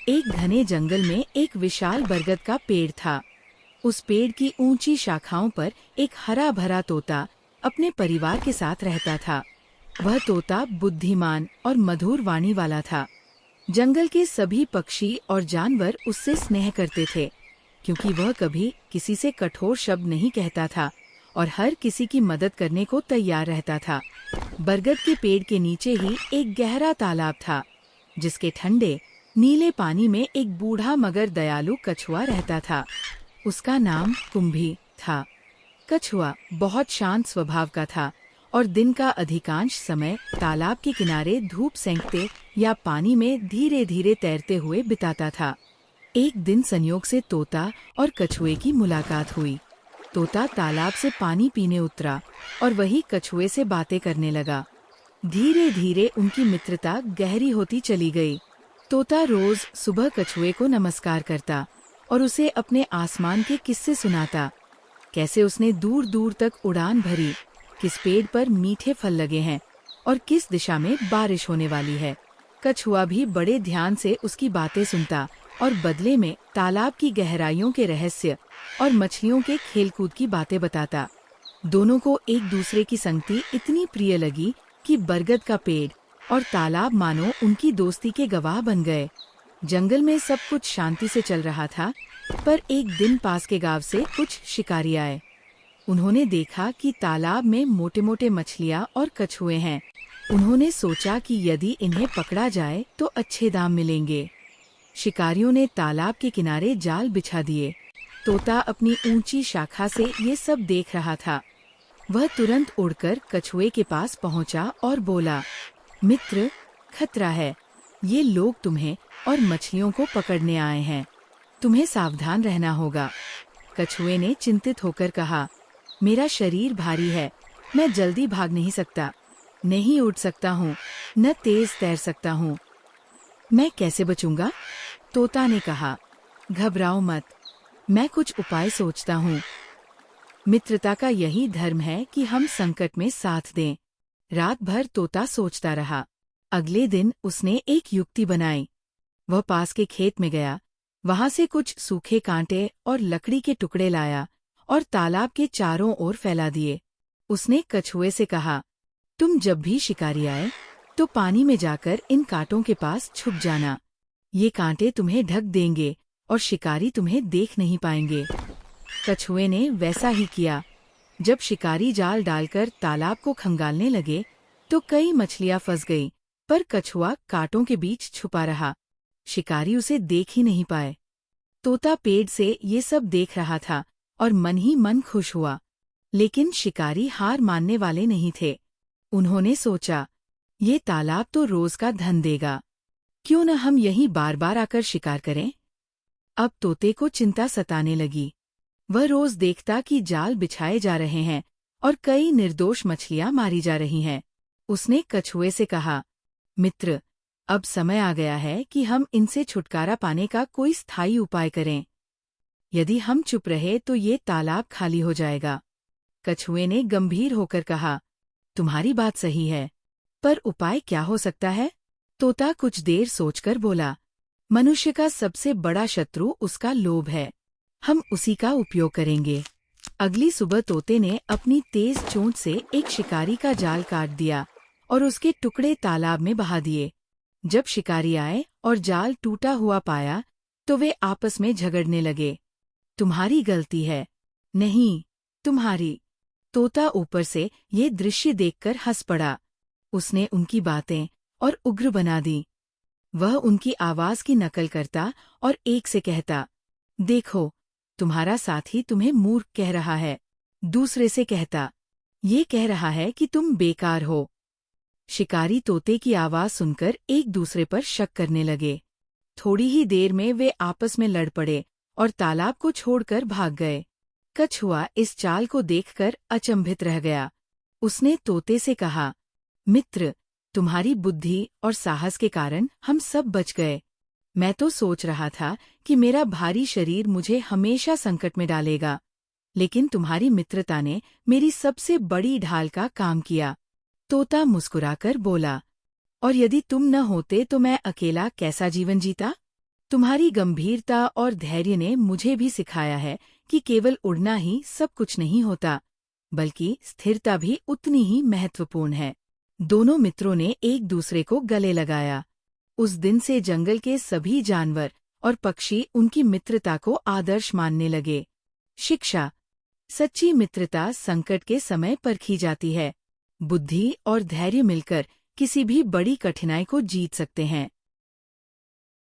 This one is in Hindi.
एक घने जंगल में एक विशाल बरगद का पेड़ था। उस पेड़ की ऊंची शाखाओं पर एक हरा भरा तोता अपने परिवार के साथ रहता था। वह तोता बुद्धिमान और मधुर वाणी वाला था। जंगल के सभी पक्षी और जानवर उससे स्नेह करते थे, क्योंकि वह कभी किसी से कठोर शब्द नहीं कहता था और हर किसी की मदद करने को तैयार रहता था। बरगद के पेड़ के नीचे ही एक गहरा तालाब था, जिसके ठंडे नीले पानी में एक बूढ़ा मगर दयालु कछुआ रहता था। उसका नाम कुंभी था। कछुआ बहुत शांत स्वभाव का था और दिन का अधिकांश समय तालाब के किनारे धूप सेंकते या पानी में धीरे धीरे तैरते हुए बिताता था। एक दिन संयोग से तोता और कछुए की मुलाकात हुई। तोता तालाब से पानी पीने उतरा और वही कछुए से बातें करने लगा। धीरे धीरे उनकी मित्रता गहरी होती चली गई। तोता रोज सुबह कछुए को नमस्कार करता और उसे अपने आसमान के किस्से सुनाता। कैसे उसने दूर दूर तक उड़ान भरी, किस पेड़ पर मीठे फल लगे हैं और किस दिशा में बारिश होने वाली है। कछुआ भी बड़े ध्यान से उसकी बातें सुनता और बदले में तालाब की गहराइयों के रहस्य और मछलियों के खेलकूद की बातें बताता। दोनों को एक दूसरे की संगति इतनी प्रिय लगी कि बरगद का पेड़ और तालाब मानो उनकी दोस्ती के गवाह बन गए। जंगल में सब कुछ शांति से चल रहा था, पर एक दिन पास के गांव से कुछ शिकारी आए। उन्होंने देखा कि तालाब में मोटे मोटे मछलियां और कछुए हैं। उन्होंने सोचा कि यदि इन्हें पकड़ा जाए तो अच्छे दाम मिलेंगे। शिकारियों ने तालाब के किनारे जाल बिछा दिए। तोता अपनी ऊंची शाखा से ये सब देख रहा था। वह तुरंत उड़कर कछुए के पास पहुंचा और बोला, मित्र, खतरा है। ये लोग तुम्हें और मछलियों को पकड़ने आए हैं। तुम्हें सावधान रहना होगा। कछुए ने चिंतित होकर कहा, मेरा शरीर भारी है, मैं जल्दी भाग नहीं सकता, नहीं उड़ सकता हूँ, न तेज तैर सकता हूँ। मैं कैसे बचूंगा? तोता ने कहा, घबराओ मत, मैं कुछ उपाय सोचता हूँ। मित्रता का यही धर्म है कि हम संकट में साथ दें। रात भर तोता सोचता रहा। अगले दिन उसने एक युक्ति बनाई। वह पास के खेत में गया, वहां से कुछ सूखे कांटे और लकड़ी के टुकड़े लाया और तालाब के चारों ओर फैला दिए। उसने कछुए से कहा, तुम जब भी शिकारी आए तो पानी में जाकर इन कांटों के पास छुप जाना। ये कांटे तुम्हें ढक देंगे और शिकारी तुम्हें देख नहीं पाएंगे। कछुए ने वैसा ही किया। जब शिकारी जाल डालकर तालाब को खंगालने लगे तो कई मछलियां फंस गईं, पर कछुआ कांटों के बीच छुपा रहा। शिकारी उसे देख ही नहीं पाए। तोता पेड़ से ये सब देख रहा था और मन ही मन खुश हुआ। लेकिन शिकारी हार मानने वाले नहीं थे। उन्होंने सोचा, ये तालाब तो रोज का धन देगा, क्यों न हम यहीं बार बार आकर शिकार करें। अब तोते को चिंता सताने लगी। वह रोज देखता कि जाल बिछाए जा रहे हैं और कई निर्दोष मछलियां मारी जा रही हैं। उसने कछुए से कहा, मित्र, अब समय आ गया है कि हम इनसे छुटकारा पाने का कोई स्थायी उपाय करें। यदि हम चुप रहे तो ये तालाब खाली हो जाएगा। कछुए ने गंभीर होकर कहा, तुम्हारी बात सही है, पर उपाय क्या हो सकता है? तोता कुछ देर सोचकर बोला, मनुष्य का सबसे बड़ा शत्रु उसका लोभ है। हम उसी का उपयोग करेंगे। अगली सुबह तोते ने अपनी तेज चोंच से एक शिकारी का जाल काट दिया और उसके टुकड़े तालाब में बहा दिए। जब शिकारी आए और जाल टूटा हुआ पाया तो वे आपस में झगड़ने लगे। तुम्हारी गलती है। नहीं, तुम्हारी। तोता ऊपर से ये दृश्य देखकर हंस पड़ा। उसने उनकी बातें और उग्र बना दी। वह उनकी आवाज की नकल करता और एक से कहता, देखो, तुम्हारा साथी तुम्हें मूर्ख कह रहा है। दूसरे से कहता, ये कह रहा है कि तुम बेकार हो। शिकारी तोते की आवाज सुनकर एक दूसरे पर शक करने लगे। थोड़ी ही देर में वे आपस में लड़ पड़े और तालाब को छोड़कर भाग गए। कछुआ इस चाल को देखकर अचंभित रह गया। उसने तोते से कहा, मित्र, तुम्हारी बुद्धि और साहस के कारण हम सब बच गए। मैं तो सोच रहा था कि मेरा भारी शरीर मुझे हमेशा संकट में डालेगा, लेकिन तुम्हारी मित्रता ने मेरी सबसे बड़ी ढाल का काम किया। तोता मुस्कुराकर बोला, और यदि तुम न होते तो मैं अकेला कैसा जीवन जीता? तुम्हारी गंभीरता और धैर्य ने मुझे भी सिखाया है कि केवल उड़ना ही सब कुछ नहीं होता, बल्कि स्थिरता भी उतनी ही महत्वपूर्ण है। दोनों मित्रों ने एक दूसरे को गले लगाया। उस दिन से जंगल के सभी जानवर और पक्षी उनकी मित्रता को आदर्श मानने लगे। शिक्षा। सच्ची मित्रता संकट के समय परखी जाती है। बुद्धि और धैर्य मिलकर किसी भी बड़ी कठिनाई को जीत सकते हैं।